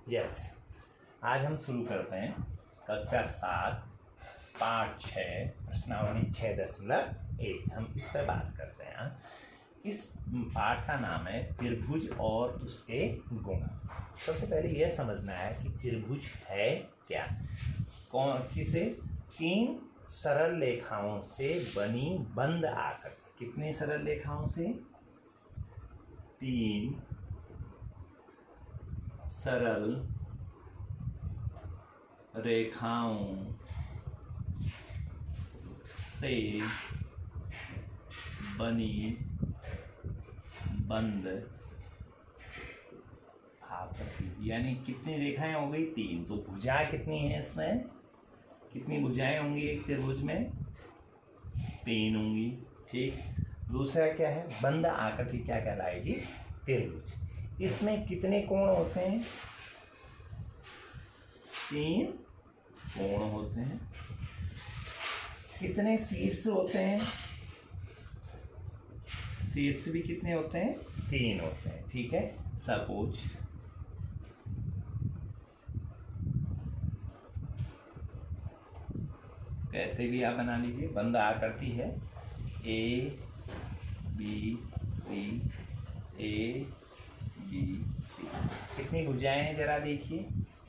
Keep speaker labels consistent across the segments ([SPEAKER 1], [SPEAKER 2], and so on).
[SPEAKER 1] Yes, आज हम शुरू करते हैं कक्षा 7 पाठ 6 प्रश्नावली 6.1। हम इस पर बात करते हैं। इस पाठ का नाम है त्रिभुज और उसके गुण। सबसे पहले यह समझना है कि त्रिभुज है क्या। किसे? 3 सरल रेखाओं से बनी बंद आकृति। कितनी सरल रेखाओं से? 3 सरल रेखाओं से बनी बंद आकृति। यानी कितनी रेखाएं हो गई? 3। तो भुजा कितनी है इसमें? कितनी भुजाएं होंगी एक त्रिभुज में? 3 होंगी। ठीक। दूसरा क्या है? बंद आकृति क्या कहलाएगी? त्रिभुज। इसमें कितने कोण होते हैं? 3 कोण होते हैं। कितने शीर्ष होते हैं? शीर्ष भी कितने होते हैं? 3 होते हैं। ठीक है। सपोज कैसे भी आप बना लीजिए। बंद आकृति है A B C A B C। कितनी भुजाएं हैं जरा देखिए।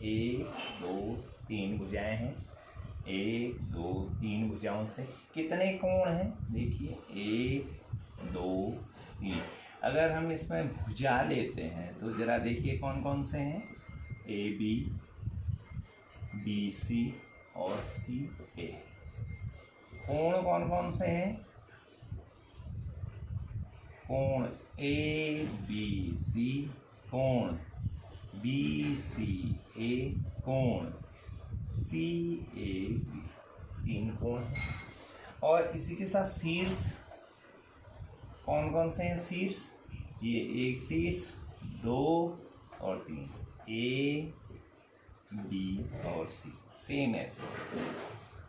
[SPEAKER 1] 1 2 3 भुजाएं हैं। 1 2 3 भुजाओं से कितने कोण हैं? देखिए 1 2 3। अगर हम इसमें भुजा लेते हैं तो जरा देखिए कौन कौन से हैं? AB BC और CA। कोण कौन कौन से हैं? कोण ABC, कोण BCA, कोण CAB। 3 कोण हैं। और इसी के साथ शीर्ष कौन कौन से हैं? शीर्ष ये एक शीर्ष, 2 और 3, A B और C। सेम ऐसे।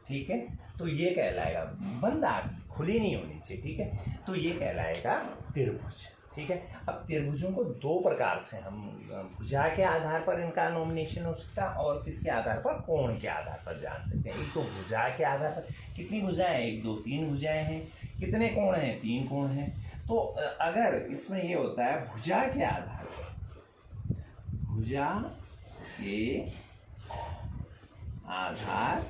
[SPEAKER 1] ठीक है। तो ये कहलाएगा बंद आकृति, खुली नहीं होनी चाहिए। ठीक है। तो ये कहलाएगा त्रिभुज। ठीक है। अब त्रिभुजों को 2 प्रकार से हम भुजा के आधार पर इनका नॉमिनेशन हो सकता है और किसके आधार पर? कोण के आधार पर जान सकते हैं। एक तो भुजा के आधार पर कितनी भुजाएं? 1 2 3 भुजाएं हैं। कितने कोण हैं? 3 कोण हैं। तो अगर इसमें ये होता है भुजा के आधार पर, भुजा के आधार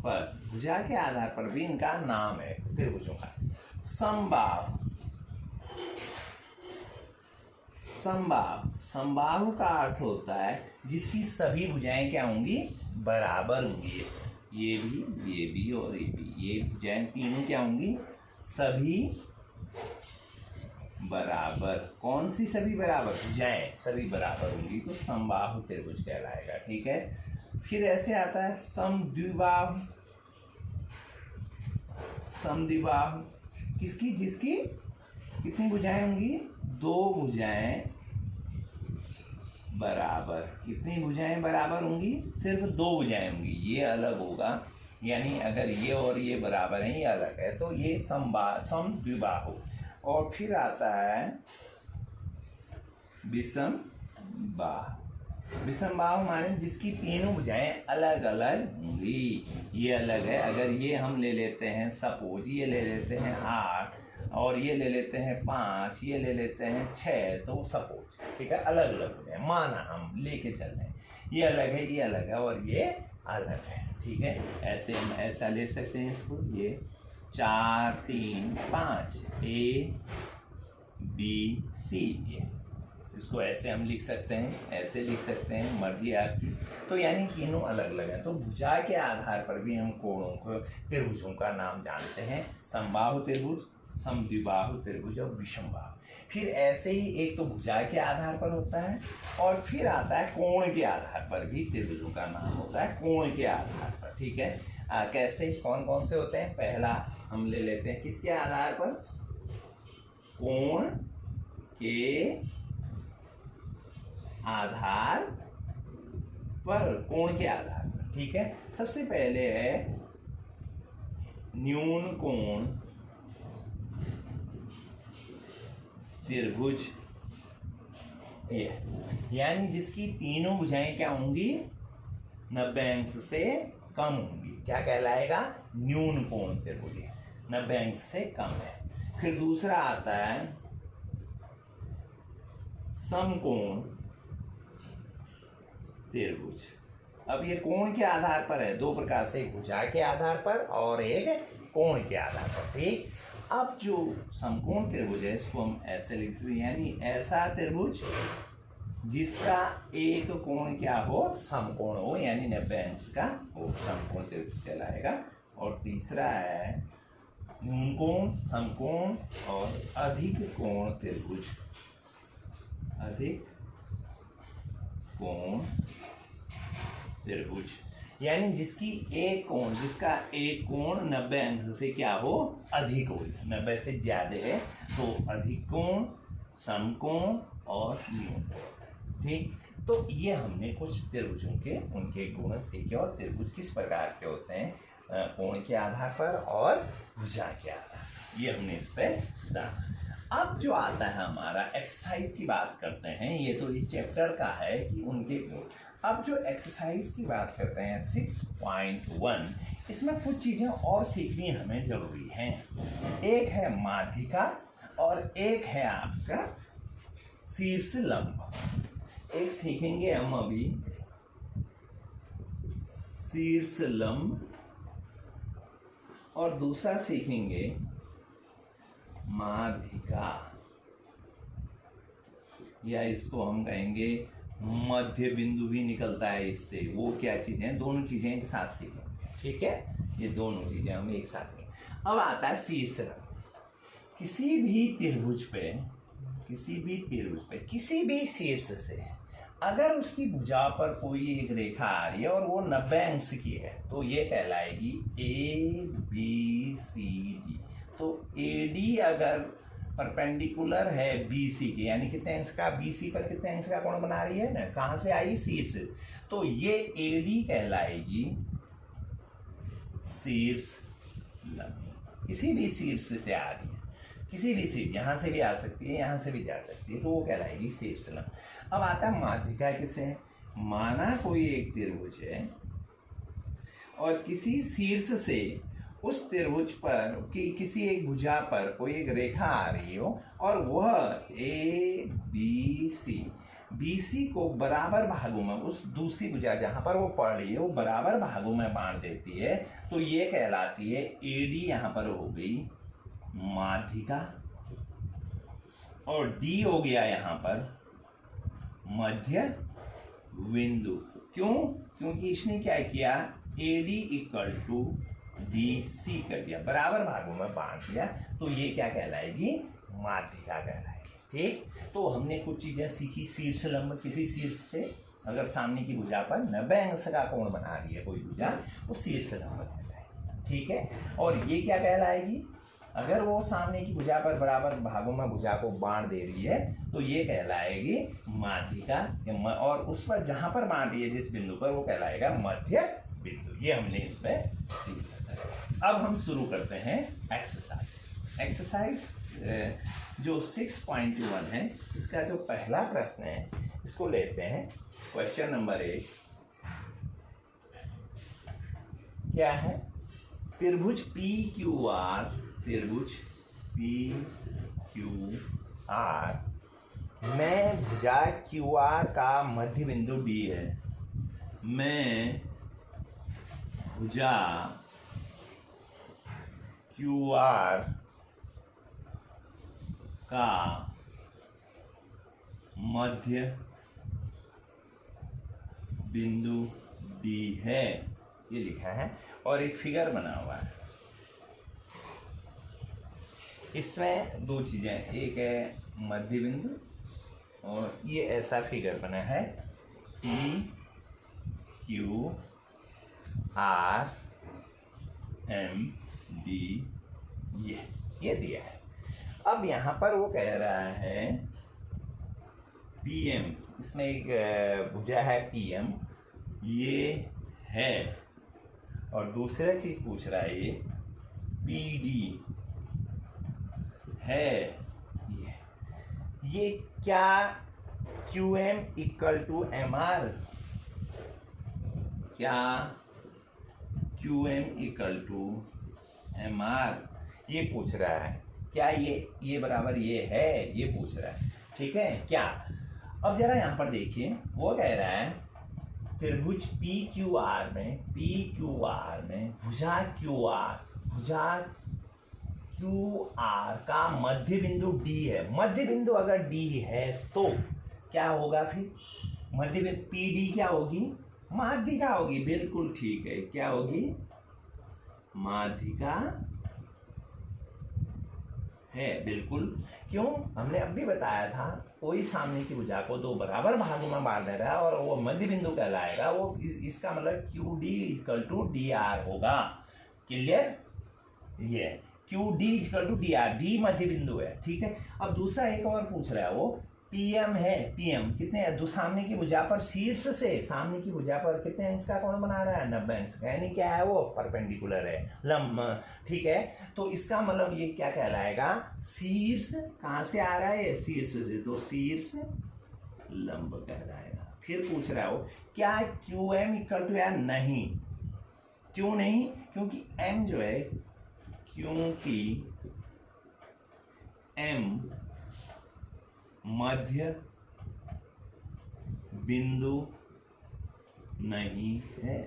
[SPEAKER 1] पर, भुजा के आधार पर भी इनका नाम है त्रिभुजों का। समबाहु। समबाहु, समबाहु का अर्थ होता है जिसकी सभी भुजाएं क्या होंगी? बराबर होंगी। ये भी और ये भी। ये भुजाएं तीनों क्या होंगी? सभी बराबर। कौन सी सभी बराबर? भुजाएं सभी बराबर होंगी तो समबाहु त्रिभुज कहलाएगा। ठीक है। फिर ऐसे आता है समद्विबाहु। समद्विबाहु किसकी? जिसकी कितनी भुजाएं होंगी? 2 भुजाएं बराबर। कितनी भुजाएं बराबर होंगी? सिर्फ 2 भुजाएं होंगी। ये अलग होगा, यानी अगर ये और ये बराबर हैं, ये अलग है, तो ये समद्विबाहु। और फिर आता है विषमबाहु। विषमबाहु माने जिसकी तीनों भुजाएं अलग अलग होंगी। ये अलग है। अगर ये हम ले लेते हैं, सपोज ये ले लेते हैं 8 और ये ले लेते हैं 5, ये ले लेते हैं 6, तो सपोज ठीक है अलग अलग हो जाए। माना हम लेके चल रहे हैं ये अलग है, ये अलग है और ये अलग है। ठीक है। ऐसे हम ऐसा ले सकते हैं इसको। ये 4 3 5 A B C। ये इसको ऐसे हम लिख सकते हैं, ऐसे लिख सकते हैं, मर्जी आपकी। तो यानी तीनों अलग अलग हैं। तो भुजा के आधार पर भी हम कोणों को, त्रिभुजों का नाम जानते हैं। समबाहु त्रिभुज, समद्विबाहु त्रिभुज और विषमबाहु। फिर ऐसे ही एक तो भुजा के आधार पर होता है और फिर आता है कोण के आधार पर भी त्रिभुजों का नाम होता है। कोण के आधार पर। ठीक है। कैसे? कौन कौन से होते हैं? पहला हम ले लेते हैं किसके आधार पर? कोण के आधार पर, कोण के आधार पर। ठीक है। सबसे पहले है न्यून कोण त्रिभुज ये, यानी जिसकी तीनों भुजाएं क्या होंगी, 90 अंश से कम होंगी, क्या कहलाएगा, न्यून कोण त्रिभुज, 90 अंश से कम है। फिर दूसरा आता है समकोण त्रिभुज। अब ये कोण के आधार पर है, दो प्रकार से, एक भुजा के आधार पर और एक कोण के आधार पर, ठीक। अब जो समकोण त्रिभुज है इसको हम ऐसे लिख सकते हैं, यानी ऐसा त्रिभुज जिसका एक कोण क्या हो, समकोण हो, यानी 90 अंश का हो, समकोण त्रिभुज कहलाएगा। और तीसरा है न्यून कोण, समकोण और अधिक कोण त्रिभुज, अधिक कोण त्रिभुज, यानी जिसका एक कोण 90 अंश से क्या हो, अधिक हो, 90 से ज्यादा है तो अधिक कोण, समकोण और न्यून कोण, ठीक। तो ये हमने कुछ त्रिभुजों के उनके गुण सीखे और त्रिभुज किस प्रकार के होते हैं, कोण के आधार पर और भुजा के आधार पर, ये हमने इस पर जाना। अब जो आता है हमारा एक्सरसाइज की बात करते हैं, ये तो ये चैप्टर का है कि उनके गुण। अब जो एक्सरसाइज की बात करते हैं 6.1, इसमें कुछ चीज़ें और सीखनी हमें जरूरी हैं। एक है माध्यिका और एक है आपका शीर्ष लंब। एक सीखेंगे हम अभी शीर्ष लंब और दूसरा सीखेंगे माध्यिका, या इसको हम कहेंगे मध्य बिंदु भी निकलता है इससे। वो क्या चीजें, दोनों चीजें एक साथ सीखेंगे, ठीक है, ये दोनों चीजें हम एक साथ सीखेंगे। अब आता है शीर्ष लंब। किसी भी त्रिभुज पे किसी भी शीर्ष से अगर उसकी भुजा पर कोई एक रेखा आ रही है और वो 90 अंश की है तो ये कहलाएगी ABCD। तो AD अगर परपेंडिकुलर है BC के, यानी कितने अंश का, BC पर कितने अंश का कोण बना रही है ना, कहां से आई, शीर्ष, तो ये AD कहलाएगी शीर्ष लंब। किसी भी शीर्ष से आ रही है, किसी भी शीर्ष, यहां से भी आ सकती है, यहां से भी जा सकती है, तो वो कहलाएगी शीर्ष लंब। अब आता है माध्यिका किसे, माना कोई एक त्रिभुज है और किसी शीर्ष से उस त्रिभुज पर किसी एक भुजा पर कोई एक रेखा आ रही हो और वह BC को बराबर भागों में, उस दूसरी भुजा जहां पर वो पड़ रही है वो बराबर भागों में बांट देती है, तो ये कहलाती है AD, यहां पर हो गई माध्यिका, और D हो गया यहां पर मध्य बिंदु। क्यों, क्योंकि इसने क्या किया, AD = BC कर दिया, बराबर भागों में बांट दिया, तो ये क्या कहलाएगी, माध्यिका कहलाएगी, ठीक। तो हमने कुछ चीजें सीखी। शीर्ष लंब, किसी शीर्ष से अगर सामने की भुजा पर 90 अंश का कोण बना रही है कोई भुजा, वो शीर्ष लंब कहलाएगी, ठीक है। और ये क्या कहलाएगी, अगर वो सामने की भुजा पर बराबर भागों में भुजा को बांट दे रही है तो ये कहलाएगी माध्यिका, और उस पर जहां पर बांट रही है जिस बिंदु पर, वो कहलाएगा मध्य बिंदु। ये हमने इसमें सीखा। अब हम शुरू करते हैं एक्सरसाइज जो 6.1 है, इसका जो पहला प्रश्न है इसको लेते हैं। क्वेश्चन नंबर 1 क्या है, त्रिभुज PQR में भुजा QR का मध्य बिंदु D है, में भुजा QR का मध्य बिंदु D है, ये लिखा है, और एक फिगर बना हुआ है। इसमें दो चीजें, एक है मध्य बिंदु और ये ऐसा फिगर बना है PQRMD, ये दिया है। अब यहाँ पर वो कह रहा है PM, इसमें एक भुजा है PM, ये है, और दूसरा चीज पूछ रहा है ये PD है, ये क्या Q M equal to M R, क्या Q M equal to M R ये पूछ रहा है। क्या ये बराबर ये है, ये पूछ रहा है। ठीक है क्या। अब जरा यहां पर देखिए, वो कह रहा है त्रिभुज पी क्यू आर में भुजा क्यू आर का मध्य बिंदु डी है। मध्य बिंदु अगर डी है तो क्या होगा फिर, मध्य बिंदु पी डी क्या होगी, माध्यिका होगी। बिल्कुल ठीक है, क्या होगी, माध्यिका है। बिल्कुल, क्यों, हमने अभी बताया था कोई सामने की भुजा को दो बराबर भागों में बांट दे रहा है और वो मध्य बिंदु कहलाएगा। वो इसका मतलब Q D equal to D R होगा। क्लियर, ये Q D equal to D R, D मध्य बिंदु है। ठीक है। अब दूसरा एक और पूछ रहा है, वो पीएम है। पीएम कितने है, दो सामने की भुजा पर शीर्ष से सामने की भुजा पर कितने अंश का कोण बना रहा है, 90 अंश का। यानी क्या है, वो परपेंडिकुलर है, लंब। ठीक है। तो इसका मतलब ये क्या कहलाएगा, शीर्ष कहां से आ रहा है, शीर्ष से, तो शीर्ष लंब कहलाएगा। फिर पूछ रहा हो क्या क्यू एम इक्वल टू यार, नहीं। क्यों नहीं, क्योंकि एम जो है, क्योंकि एम मध्य बिंदु नहीं है।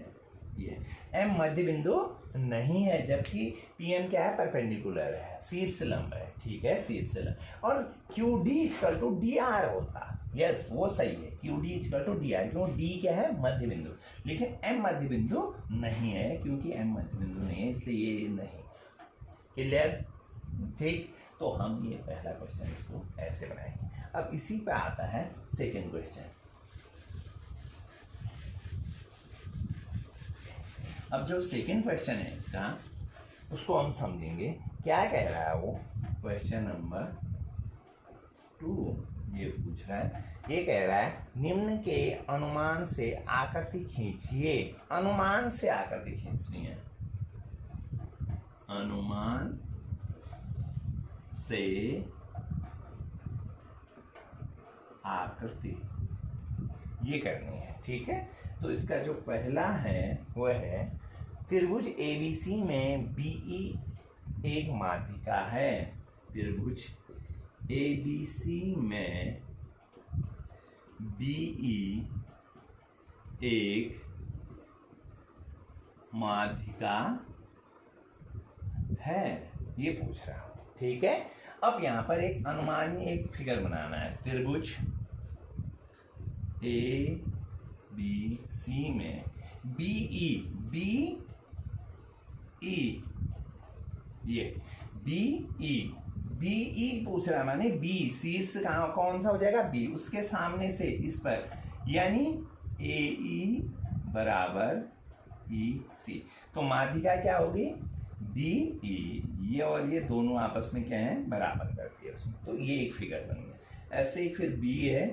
[SPEAKER 1] ये एम मध्य बिंदु नहीं है, जबकि पीएम क्या है, परपेंडिकुलर है, शीर्ष लंब है। ठीक है, शीर्ष लंब। और Q D equal to D R होता, यस वो सही है, Q D equal to D R. क्यों, डी क्या है, मध्य बिंदु, लेकिन एम मध्य बिंदु नहीं है, क्योंकि एम मध्य बिंदु नहीं है, इसलिए ये नहीं। क्लियर, ठीक। तो हम ये पहला क्वेश्चन इसको ऐसे बनाएंगे। अब इसी पे आता है सेकेंड क्वेश्चन। अब जो सेकेंड क्वेश्चन है इसका, उसको हम समझेंगे। क्या कह रहा है वो, क्वेश्चन नंबर 2 ये पूछ रहा है, ये कह रहा है निम्न के अनुमान से आकृति खींचिए। अनुमान से आकृति खींचनी है, अनुमान से आकृति ये करनी है। ठीक है। तो इसका जो पहला है वह है त्रिभुज एबीसी में बीई एक माध्यिका है। त्रिभुज एबीसी में बीई एक माध्यिका है, ये पूछ रहा हूं। ठीक है। अब यहां पर एक अनुमानी एक फिगर बनाना है। त्रिभुज ए बी सी में बीई, बीई ये बीई पूछ रहा है, माने बी शीर्ष कहां, कौन सा हो जाएगा, बी, उसके सामने से इस पर, यानी ए ई बराबर ई सी। तो माध्यिका क्या होगी, बी ई, ये और ये दोनों आपस में क्या है, बराबर करती है उसमें। तो ये एक फिगर बनी है। ऐसे ही फिर बी है,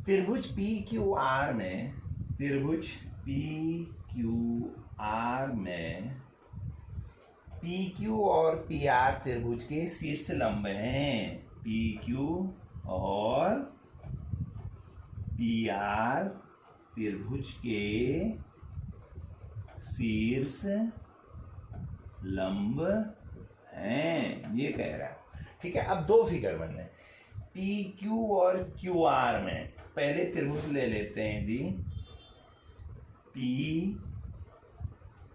[SPEAKER 1] त्रिभुज पी क्यू आर में, त्रिभुज पी क्यू आर में पी क्यू और पी आर त्रिभुज के शीर्ष लंब हैं। पी क्यू और पी आर त्रिभुज के शीर्ष लंब हैं, ये कह रहा है। ठीक है। अब दो फिगर बनने, पी क्यू और क्यू आर में पहले त्रिभुज ले लेते हैं जी, पी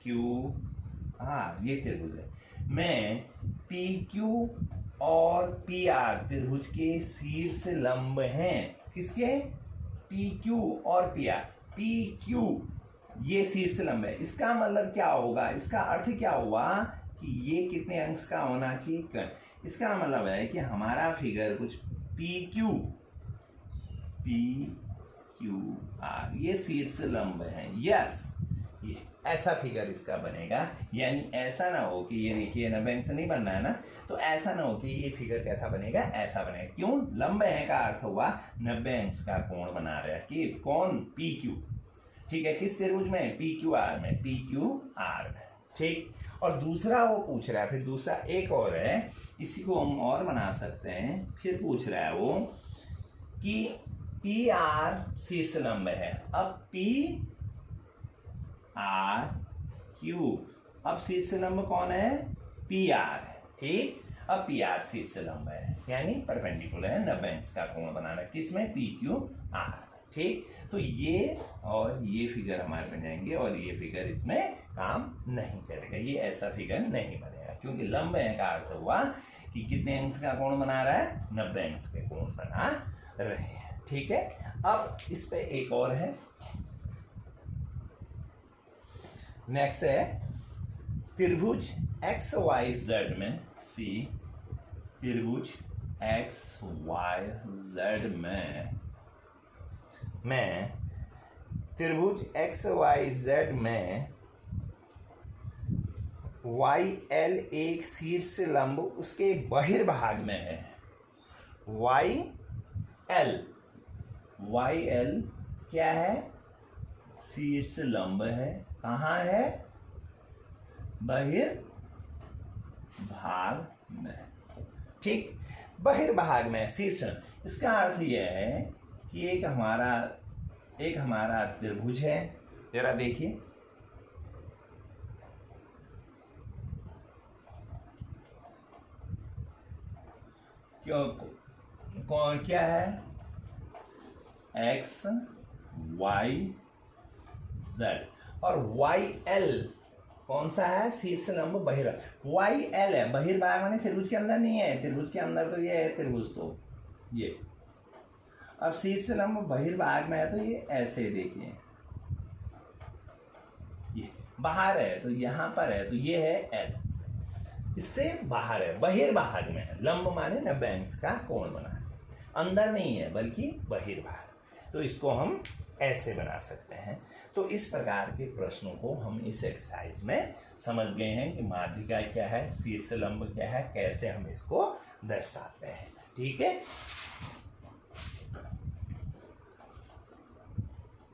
[SPEAKER 1] क्यू आर ये त्रिभुज है। मैं पी क्यू और पी आर त्रिभुज के शीर्ष लंब हैं। किसके, पी क्यू और पी आर। पी क्यू ये शीर्ष लंब है। इसका मतलब क्या होगा, इसका अर्थ क्या हुआ कि ये कितने अंश का होना चाहिए। इसका मतलब है कि हमारा फिगर कुछ पी क्यू आर ये शीर्ष लंब है। यस, ये ऐसा फिगर इसका बनेगा। यानी ऐसा ना हो कि ये देखिए 90 अंश नहीं बनना है ना, तो ऐसा ना हो कि ये फिगर कैसा बनेगा, ऐसा बनेगा। क्यों, लंब है का अर्थ हुआ 90 अंश का कोण बना रहा है। कि कौन, पी क्यू। ठीक है। किस त्रिभुज में, पी क्यू आर में, पी क्यू आर में। ठीक। और दूसरा वो पूछ रहा है, फिर दूसरा एक और है, इसी को हम और बना सकते हैं। फिर पूछ रहा है वो कि पी आर शीर्ष लंब है। अब पी आर क्यू, अब शीर्ष लंब कौन है? पी आर है, ठीक। अब पी आर शीर्ष लंब है, यानी परपेंडिकुलर है, 90 अंश का कोण बनाना किसमें? पी क्यू आर, ठीक। तो ये और ये फिगर हमारे बन जाएंगे और ये फिगर इसमें काम नहीं करेगा, ये ऐसा फिगर नहीं बनेगा, क्योंकि लंब का अर्थ हुआ कि कितने अंश का कोण बना रहा है? 90 अंश के कोण बना रहे हैं, ठीक है। अब इस पे एक और है, नेक्स्ट है त्रिभुज एक्स वाई जेड में सी, त्रिभुज एक्स वाई जेड में त्रिभुज एक्स वाई जेड में वाई एल एक शीर्ष लंब उसके बहिर्भाग में है। वाई एल क्या है? शीर्ष लंब है। कहाँ है? बहिर्भाग में, ठीक। बहिर्भाग में शीर्ष, इसका अर्थ यह है कि एक हमारा त्रिभुज है, जरा देखिए, कौन क्या है? एक्स वाई जेड, और वाई एल कौन सा है? शीर्ष लंब बहिर्भाग। वाई एल है, बहिर्भाग माने त्रिभुज के अंदर नहीं है, त्रिभुज के अंदर तो ये है त्रिभुज, तो ये। अब शीर्ष लंब बहिर्भाग में है, तो ये ऐसे देखिए, ये बाहर है, तो यहां पर है, तो ये है एल, इससे बाहर है, बहिर्भाग में है। लंब माने 90 अंश का कोण बना है, अंदर नहीं है बल्कि बहिर्भाग, तो इसको हम ऐसे बना सकते हैं। तो इस प्रकार के प्रश्नों को हम इस एक्सरसाइज में समझ गए हैं कि माध्यिका क्या है, शीर्ष लंब क्या है, कैसे हम इसको दर्शाते हैं, ठीक है।